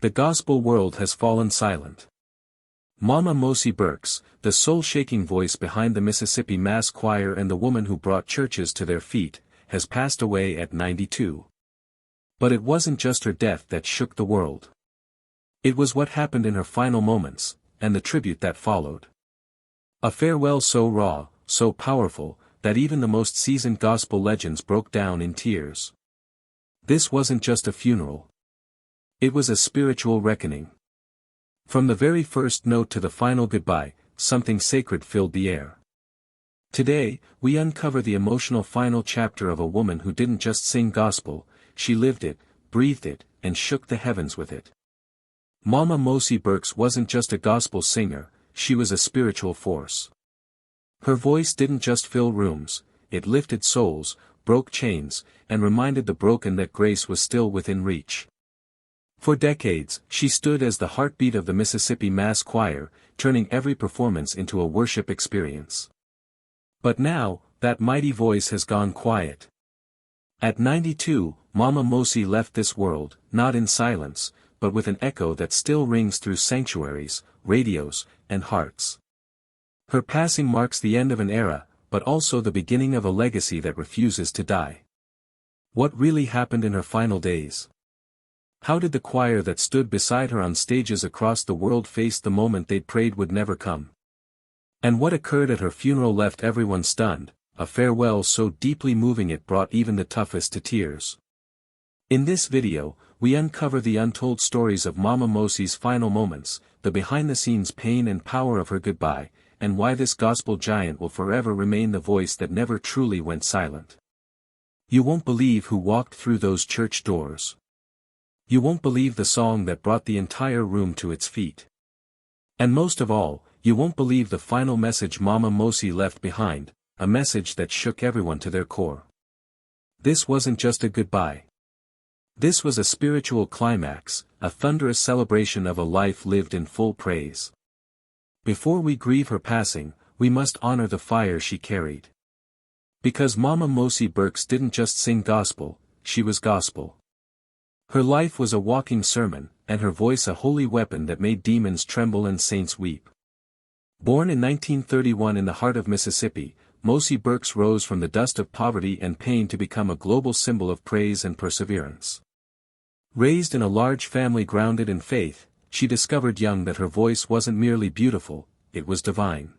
The gospel world has fallen silent. Mama Mosie Burks, the soul-shaking voice behind the Mississippi Mass Choir and the woman who brought churches to their feet, has passed away at 92. But it wasn't just her death that shook the world. It was what happened in her final moments, and the tribute that followed. A farewell so raw, so powerful, that even the most seasoned gospel legends broke down in tears. This wasn't just a funeral. It was a spiritual reckoning. From the very first note to the final goodbye, something sacred filled the air. Today, we uncover the emotional final chapter of a woman who didn't just sing gospel, she lived it, breathed it, and shook the heavens with it. Mama Mosie Burks wasn't just a gospel singer, she was a spiritual force. Her voice didn't just fill rooms, it lifted souls, broke chains, and reminded the broken that grace was still within reach. For decades, she stood as the heartbeat of the Mississippi Mass Choir, turning every performance into a worship experience. But now, that mighty voice has gone quiet. At 92, Mama Mosie left this world, not in silence, but with an echo that still rings through sanctuaries, radios, and hearts. Her passing marks the end of an era, but also the beginning of a legacy that refuses to die. What really happened in her final days? How did the choir that stood beside her on stages across the world face the moment they'd prayed would never come? And what occurred at her funeral left everyone stunned, a farewell so deeply moving it brought even the toughest to tears. In this video, we uncover the untold stories of Mama Mosie's final moments, the behind-the-scenes pain and power of her goodbye, and why this gospel giant will forever remain the voice that never truly went silent. You won't believe who walked through those church doors. You won't believe the song that brought the entire room to its feet. And most of all, you won't believe the final message Mama Mosie left behind, a message that shook everyone to their core. This wasn't just a goodbye. This was a spiritual climax, a thunderous celebration of a life lived in full praise. Before we grieve her passing, we must honor the fire she carried. Because Mama Mosie Burks didn't just sing gospel, she was gospel. Her life was a walking sermon, and her voice a holy weapon that made demons tremble and saints weep. Born in 1931 in the heart of Mississippi, Mosie Burks rose from the dust of poverty and pain to become a global symbol of praise and perseverance. Raised in a large family grounded in faith, she discovered young that her voice wasn't merely beautiful, it was divine.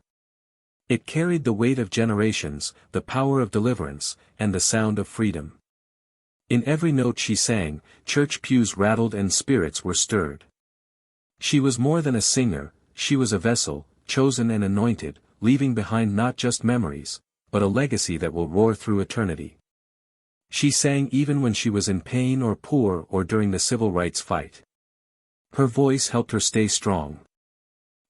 It carried the weight of generations, the power of deliverance, and the sound of freedom. In every note she sang, church pews rattled and spirits were stirred. She was more than a singer, she was a vessel, chosen and anointed, leaving behind not just memories, but a legacy that will roar through eternity. She sang even when she was in pain or poor or during the civil rights fight. Her voice helped her stay strong.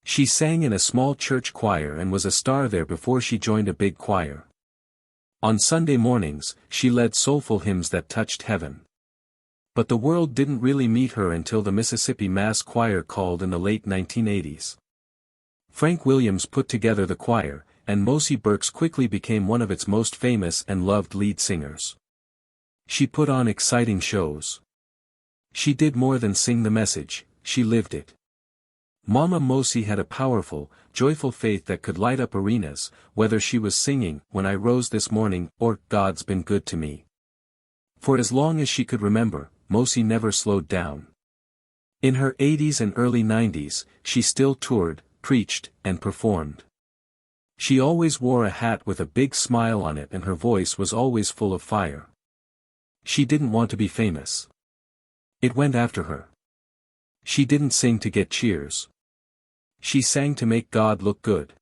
She sang in a small church choir and was a star there before she joined a big choir. On Sunday mornings, she led soulful hymns that touched heaven. But the world didn't really meet her until the Mississippi Mass Choir called in the late 1980s. Frank Williams put together the choir, and Mosie Burks quickly became one of its most famous and loved lead singers. She put on exciting shows. She did more than sing the message, she lived it. Mama Mosie had a powerful, joyful faith that could light up arenas, whether she was singing "When I Rose This Morning" or "God's Been Good to Me." For as long as she could remember, Mosie never slowed down. In her 80s and early 90s, she still toured, preached, and performed. She always wore a hat with a big smile on it and her voice was always full of fire. She didn't want to be famous. It went after her. She didn't sing to get cheers. She sang to make God look good.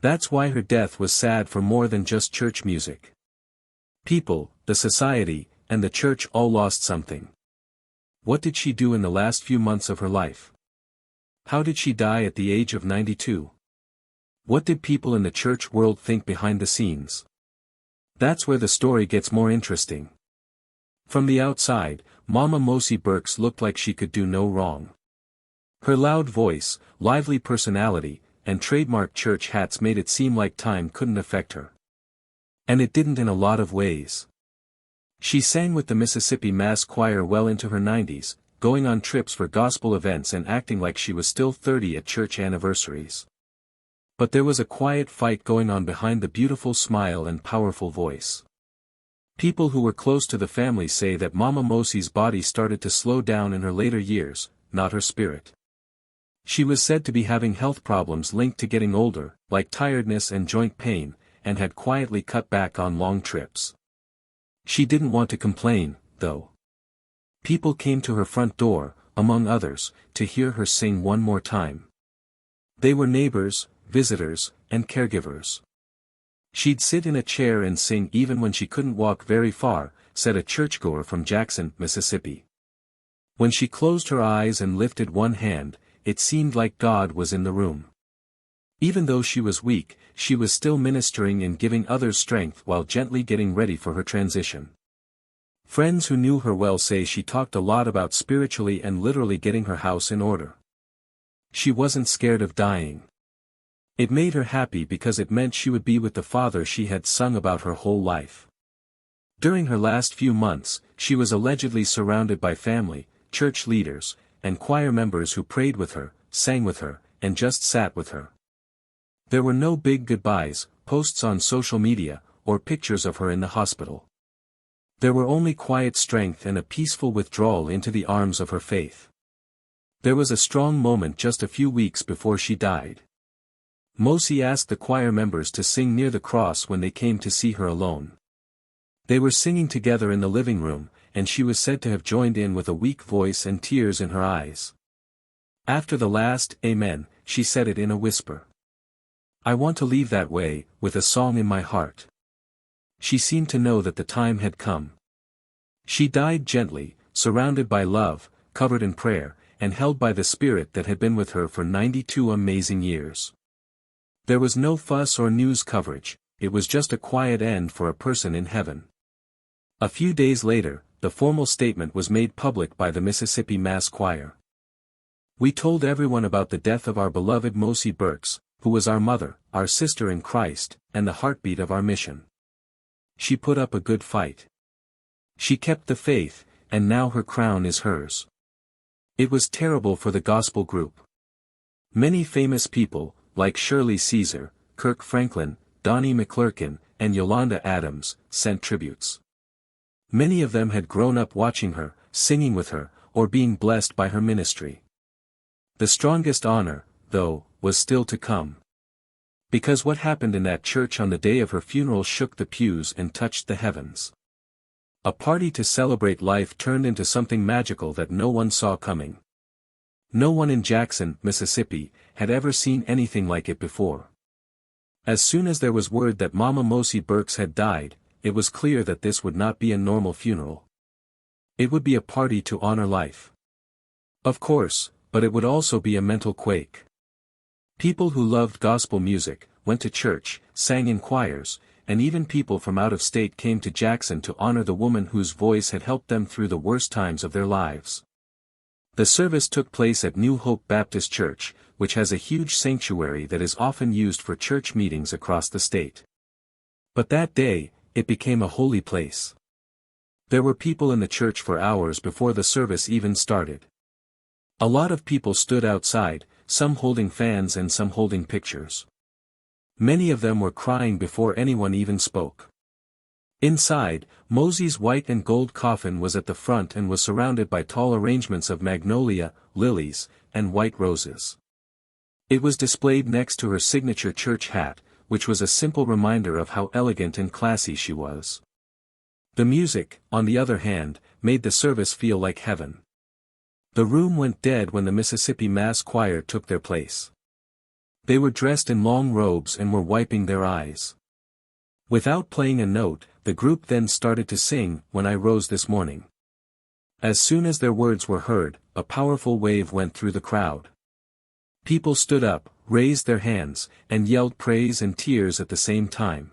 That's why her death was sad for more than just church music. People, the society, and the church all lost something. What did she do in the last few months of her life? How did she die at the age of 92? What did people in the church world think behind the scenes? That's where the story gets more interesting. From the outside, Mama Mosie Burks looked like she could do no wrong. Her loud voice, lively personality, and trademark church hats made it seem like time couldn't affect her. And it didn't in a lot of ways. She sang with the Mississippi Mass Choir well into her 90s, going on trips for gospel events and acting like she was still 30 at church anniversaries. But there was a quiet fight going on behind the beautiful smile and powerful voice. People who were close to the family say that Mama Mosie's body started to slow down in her later years, not her spirit. She was said to be having health problems linked to getting older, like tiredness and joint pain, and had quietly cut back on long trips. She didn't want to complain, though. People came to her front door, among others, to hear her sing one more time. They were neighbors, visitors, and caregivers. She'd sit in a chair and sing even when she couldn't walk very far, said a churchgoer from Jackson, Mississippi. When she closed her eyes and lifted one hand, it seemed like God was in the room. Even though she was weak, she was still ministering and giving others strength while gently getting ready for her transition. Friends who knew her well say she talked a lot about spiritually and literally getting her house in order. She wasn't scared of dying. It made her happy because it meant she would be with the Father she had sung about her whole life. During her last few months, she was allegedly surrounded by family, church leaders, and choir members who prayed with her, sang with her, and just sat with her. There were no big goodbyes, posts on social media, or pictures of her in the hospital. There were only quiet strength and a peaceful withdrawal into the arms of her faith. There was a strong moment just a few weeks before she died. Mosie asked the choir members to sing near the cross when they came to see her alone. They were singing together in the living room, and she was said to have joined in with a weak voice and tears in her eyes. After the last "Amen," she said it in a whisper. "I want to leave that way, with a song in my heart." She seemed to know that the time had come. She died gently, surrounded by love, covered in prayer, and held by the Spirit that had been with her for 92 amazing years. There was no fuss or news coverage, it was just a quiet end for a person in heaven. A few days later, the formal statement was made public by the Mississippi Mass Choir. "We told everyone about the death of our beloved Mosie Burks, who was our mother, our sister in Christ, and the heartbeat of our mission. She put up a good fight. She kept the faith, and now her crown is hers." It was terrible for the gospel group. Many famous people, like Shirley Caesar, Kirk Franklin, Donnie McClurkin, and Yolanda Adams, sent tributes. Many of them had grown up watching her, singing with her, or being blessed by her ministry. The strongest honor, though, was still to come. Because what happened in that church on the day of her funeral shook the pews and touched the heavens. A party to celebrate life turned into something magical that no one saw coming. No one in Jackson, Mississippi, had ever seen anything like it before. As soon as there was word that Mama Mosie Burks had died, it was clear that this would not be a normal funeral. It would be a party to honor life. Of course, but it would also be a mental quake. People who loved gospel music, went to church, sang in choirs, and even people from out of state came to Jackson to honor the woman whose voice had helped them through the worst times of their lives. The service took place at New Hope Baptist Church, which has a huge sanctuary that is often used for church meetings across the state. But that day, it became a holy place. There were people in the church for hours before the service even started. A lot of people stood outside, some holding fans and some holding pictures. Many of them were crying before anyone even spoke. Inside, Mosie's white and gold coffin was at the front and was surrounded by tall arrangements of magnolia, lilies, and white roses. It was displayed next to her signature church hat, which was a simple reminder of how elegant and classy she was. The music, on the other hand, made the service feel like heaven. The room went dead when the Mississippi Mass Choir took their place. They were dressed in long robes and were wiping their eyes. Without playing a note, the group then started to sing, "When I Rose This Morning." As soon as their words were heard, a powerful wave went through the crowd. People stood up, raised their hands, and yelled praise and tears at the same time.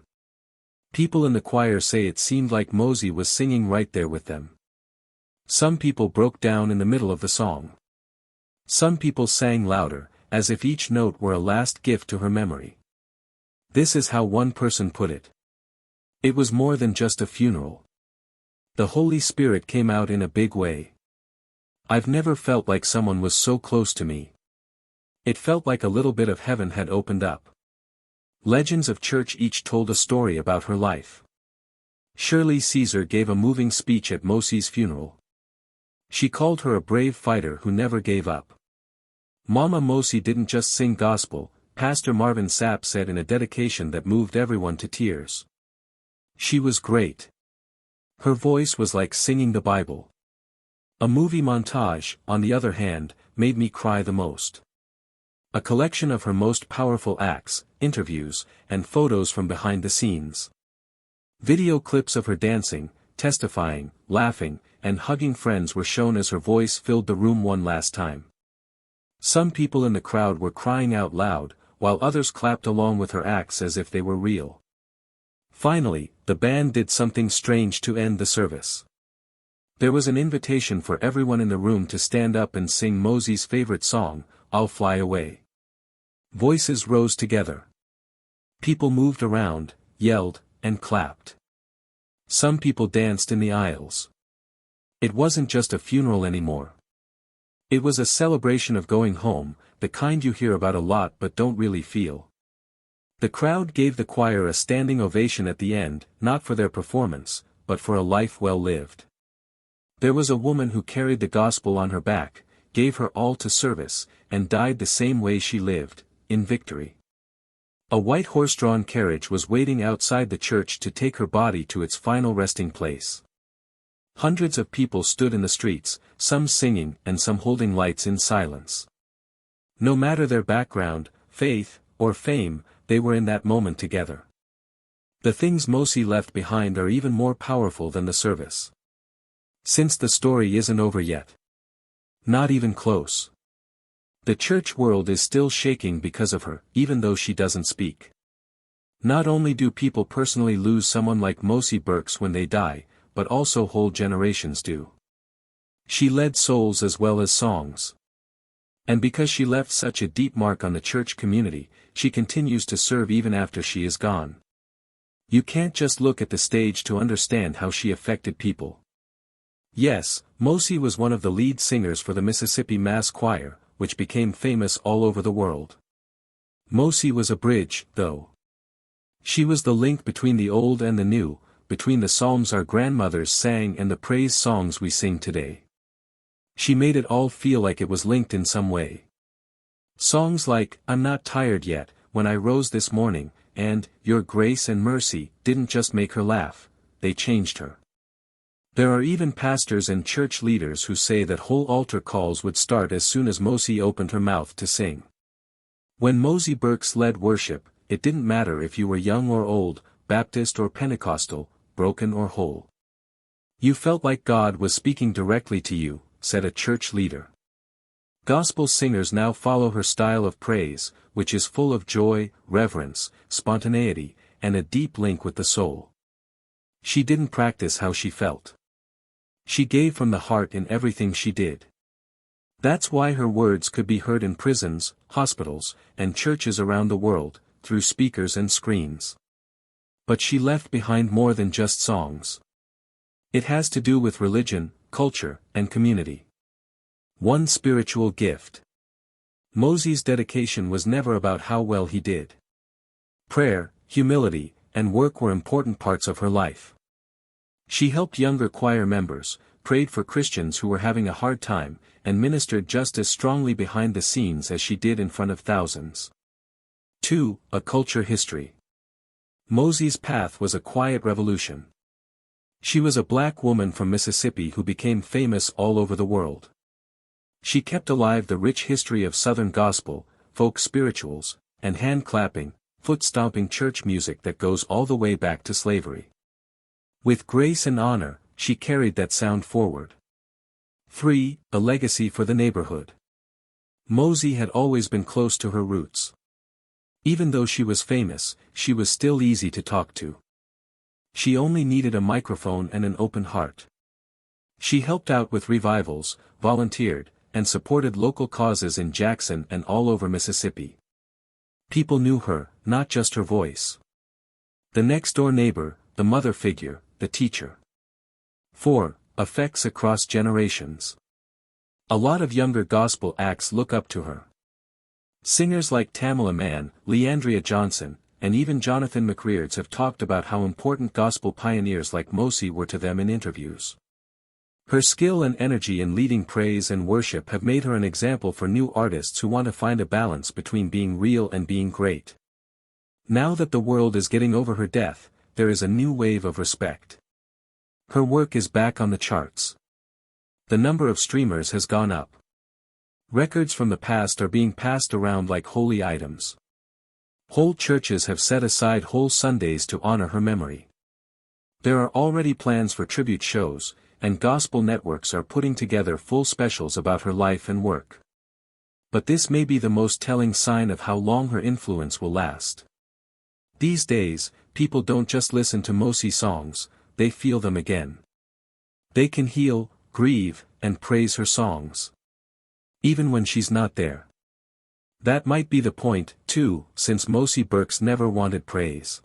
People in the choir say it seemed like Mosie was singing right there with them. Some people broke down in the middle of the song. Some people sang louder, as if each note were a last gift to her memory. This is how one person put it. It was more than just a funeral. The Holy Spirit came out in a big way. I've never felt like someone was so close to me. It felt like a little bit of heaven had opened up. Legends of church each told a story about her life. Shirley Caesar gave a moving speech at Mosie's funeral. She called her a brave fighter who never gave up. Mama Mosie didn't just sing gospel, Pastor Marvin Sapp said in a dedication that moved everyone to tears. She was great. Her voice was like singing the Bible. A movie montage, on the other hand, made me cry the most. A collection of her most powerful acts, interviews, and photos from behind the scenes. Video clips of her dancing, testifying, laughing, and hugging friends were shown as her voice filled the room one last time. Some people in the crowd were crying out loud, while others clapped along with her acts as if they were real. Finally, the band did something strange to end the service. There was an invitation for everyone in the room to stand up and sing Mosie's favorite song, I'll Fly Away. Voices rose together. People moved around, yelled, and clapped. Some people danced in the aisles. It wasn't just a funeral anymore. It was a celebration of going home, the kind you hear about a lot but don't really feel. The crowd gave the choir a standing ovation at the end, not for their performance, but for a life well lived. There was a woman who carried the gospel on her back, gave her all to service, and died the same way she lived, in victory. A white horse-drawn carriage was waiting outside the church to take her body to its final resting place. Hundreds of people stood in the streets, some singing and some holding lights in silence. No matter their background, faith, or fame, they were in that moment together. The things Mosie left behind are even more powerful than the service. Since the story isn't over yet. Not even close. The church world is still shaking because of her, even though she doesn't speak. Not only do people personally lose someone like Mosie Burks when they die, but also whole generations do. She led souls as well as songs. And because she left such a deep mark on the church community, she continues to serve even after she is gone. You can't just look at the stage to understand how she affected people. Yes, Mosie was one of the lead singers for the Mississippi Mass Choir, which became famous all over the world. Mosie was a bridge, though. She was the link between the old and the new, between the psalms our grandmothers sang and the praise songs we sing today. She made it all feel like it was linked in some way. Songs like, I'm Not Tired Yet, When I Rose This Morning, and, Your Grace and Mercy, didn't just make her laugh, they changed her. There are even pastors and church leaders who say that whole altar calls would start as soon as Mosie opened her mouth to sing. When Mosie Burks led worship, it didn't matter if you were young or old, Baptist or Pentecostal, broken or whole. You felt like God was speaking directly to you, said a church leader. Gospel singers now follow her style of praise, which is full of joy, reverence, spontaneity, and a deep link with the soul. She didn't practice how she felt. She gave from the heart in everything she did. That's why her words could be heard in prisons, hospitals, and churches around the world, through speakers and screens. But she left behind more than just songs. It has to do with religion, culture, and community. One spiritual gift. Mosie's dedication was never about how well he did. Prayer, humility, and work were important parts of her life. She helped younger choir members, prayed for Christians who were having a hard time, and ministered just as strongly behind the scenes as she did in front of thousands. 2. A culture history. Mosie's path was a quiet revolution. She was a black woman from Mississippi who became famous all over the world. She kept alive the rich history of Southern gospel, folk spirituals, and hand-clapping, foot-stomping church music that goes all the way back to slavery. With grace and honor, she carried that sound forward. 3. A legacy for the neighborhood. Mosie had always been close to her roots. Even though she was famous, she was still easy to talk to. She only needed a microphone and an open heart. She helped out with revivals, volunteered, and supported local causes in Jackson and all over Mississippi. People knew her, not just her voice. The next-door neighbor, the mother figure, the teacher. 4. Effects across generations. A lot of younger gospel acts look up to her. Singers like Tamala Mann, Leandria Johnson, and even Jonathan McReards have talked about how important gospel pioneers like Mosie were to them in interviews. Her skill and energy in leading praise and worship have made her an example for new artists who want to find a balance between being real and being great. Now that the world is getting over her death, there is a new wave of respect. Her work is back on the charts. The number of streamers has gone up. Records from the past are being passed around like holy items. Whole churches have set aside whole Sundays to honor her memory. There are already plans for tribute shows, and gospel networks are putting together full specials about her life and work. But this may be the most telling sign of how long her influence will last. These days, people don't just listen to Mosie songs, they feel them again. They can heal, grieve, and praise her songs. Even when she's not there. That might be the point, too, since Mosie Burks never wanted praise.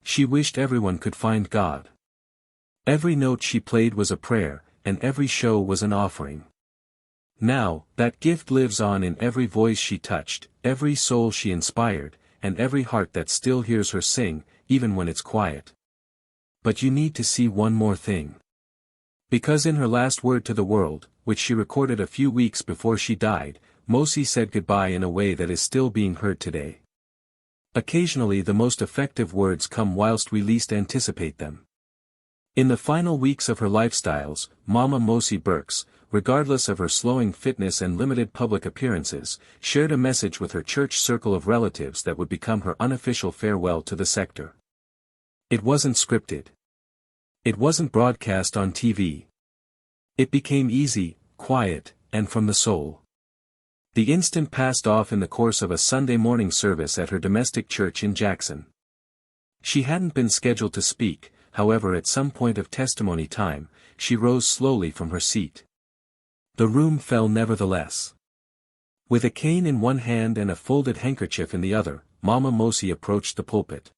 She wished everyone could find God. Every note she played was a prayer, and every show was an offering. Now, that gift lives on in every voice she touched, every soul she inspired, and every heart that still hears her sing, even when it's quiet. But you need to see one more thing. Because in her last word to the world, which she recorded a few weeks before she died, Mosie said goodbye in a way that is still being heard today. Occasionally the most effective words come whilst we least anticipate them. In the final weeks of her lifestyles, Mama Mosie Burks, regardless of her slowing fitness and limited public appearances, shared a message with her church circle of relatives that would become her unofficial farewell to the sector. It wasn't scripted. It wasn't broadcast on TV. It became easy, quiet, and from the soul. The instant passed off in the course of a Sunday morning service at her domestic church in Jackson. She hadn't been scheduled to speak, however at some point of testimony time, she rose slowly from her seat. The room fell nevertheless. With a cane in one hand and a folded handkerchief in the other, Mama Mosie approached the pulpit.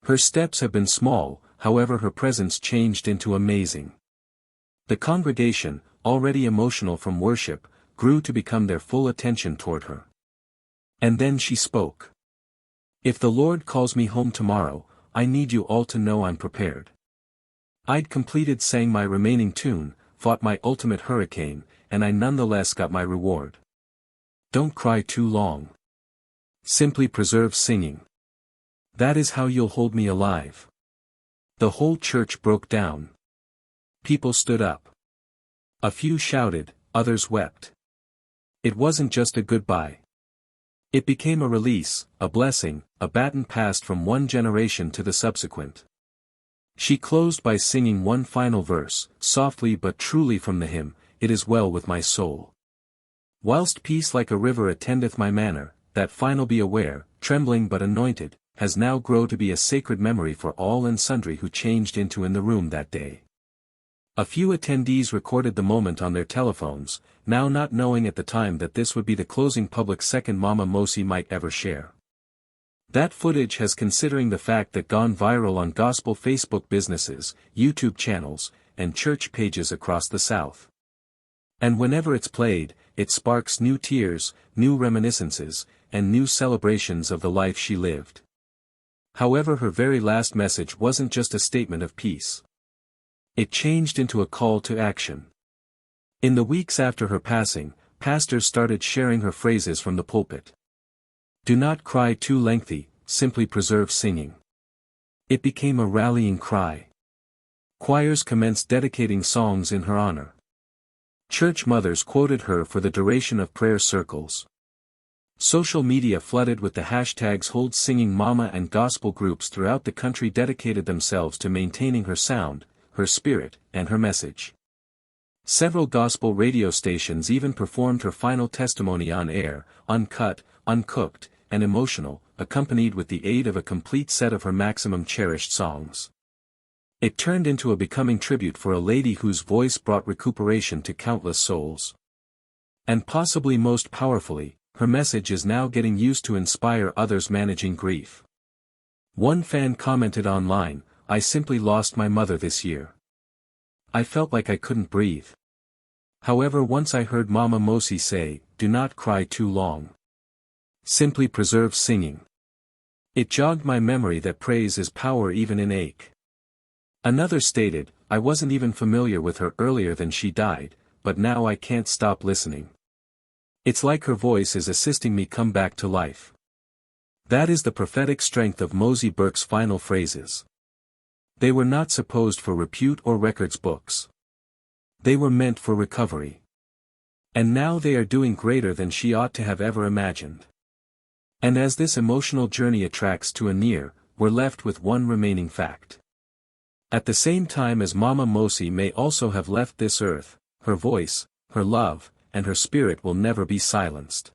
Her steps have been small, however her presence changed into amazing. The congregation, already emotional from worship, grew to become their full attention toward her. And then she spoke. "If the Lord calls me home tomorrow, I need you all to know I'm prepared. I'd completed sang my remaining tune, fought my ultimate hurricane, and I nonetheless got my reward. Don't cry too long. Simply preserve singing. That is how you'll hold me alive." The whole church broke down. People stood up. A few shouted, others wept. It wasn't just a goodbye. It became a release, a blessing, a baton passed from one generation to the subsequent. She closed by singing one final verse, softly but truly from the hymn, "It is well with my soul. Whilst peace like a river attendeth my manner, that final be aware, trembling but anointed, has now grown to be a sacred memory for all and sundry who changed into in the room that day." A few attendees recorded the moment on their telephones, now not knowing at the time that this would be the closing public second Mama Mosie might ever share. That footage has considering the fact that gone viral on gospel Facebook businesses, YouTube channels, and church pages across the South. And whenever it's played, it sparks new tears, new reminiscences, and new celebrations of the life she lived. However, her very last message wasn't just a statement of peace. It changed into a call to action. In the weeks after her passing, pastors started sharing her phrases from the pulpit. "Do not cry too lengthy, simply preserve singing." It became a rallying cry. Choirs commenced dedicating songs in her honor. Church mothers quoted her for the duration of prayer circles. Social media flooded with the hashtags Hold Singing Mama, and gospel groups throughout the country dedicated themselves to maintaining her sound, her spirit, and her message. Several gospel radio stations even performed her final testimony on air, uncut, uncooked, and emotional, accompanied with the aid of a complete set of her maximum cherished songs. It turned into a becoming tribute for a lady whose voice brought recuperation to countless souls. And possibly most powerfully, her message is now getting used to inspire others managing grief. One fan commented online, "I simply lost my mother this year. I felt like I couldn't breathe. However, once I heard Mama Mosie say, "Do not cry too long. Simply preserve singing." It jogged my memory that praise is power even in ache. Another stated, "I wasn't even familiar with her earlier than she died, but now I can't stop listening. It's like her voice is assisting me come back to life." That is the prophetic strength of Mosie Burks' final phrases. They were not supposed for repute or records books. They were meant for recovery. And now they are doing greater than she ought to have ever imagined. And as this emotional journey attracts to a near, we're left with one remaining fact. At the same time as Mama Mosie may also have left this earth, her voice, her love, and her spirit will never be silenced.